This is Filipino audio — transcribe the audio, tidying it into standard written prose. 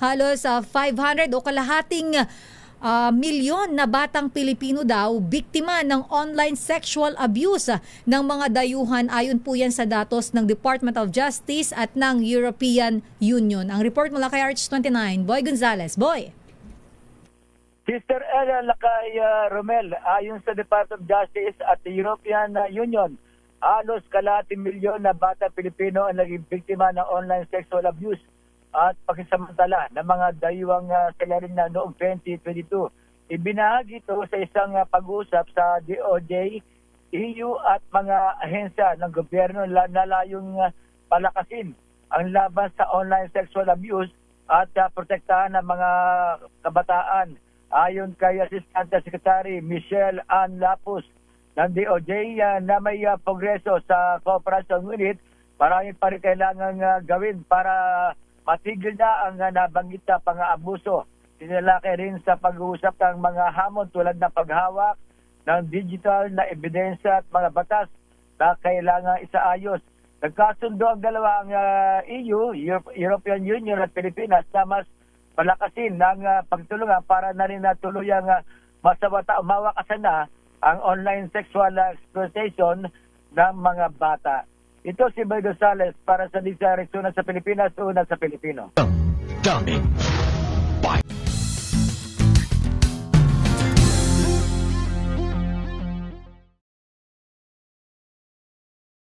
halos 500 o kalahating milyon na batang Pilipino daw biktima ng online sexual abuse ng mga dayuhan, ayon po yan sa datos ng Department of Justice at ng European Union. Ang report mula kay RH29, Boy Gonzales. Boy! Sister Ella Lakay Romel, ayon sa Department of Justice at the European Union, halos kalahating milyon na bata Pilipino ang naging biktima ng online sexual abuse at pakisamantala ng mga dayuhang salarin na noong 2022. Ibinahagi ito sa isang pag-uusap sa DOJ, EU at mga ahensya ng gobyerno na layong palakasin ang laban sa online sexual abuse at protektahan ng mga kabataan. Ayon kay Assistant Secretary Michelle Ann Lapus ng DOJ na may progreso sa Cooperation Unit, marami pa rin kailangan gawin para matigil na ang nabanggit na pang-aabuso. Sinalaki rin sa pag-uusap ng mga hamon tulad ng paghawak ng digital na ebidensya at mga batas na kailangan isaayos. Nagkasundo ang dalawang EU, European Union at Pilipinas na mas palakasin ng pagtulungan para na rin tuluyang masawata o mawakasan na ang online sexual exploitation ng mga bata. Ito si Boy Gonzales para sa Direksyon sa Pilipinas, una sa Pilipino.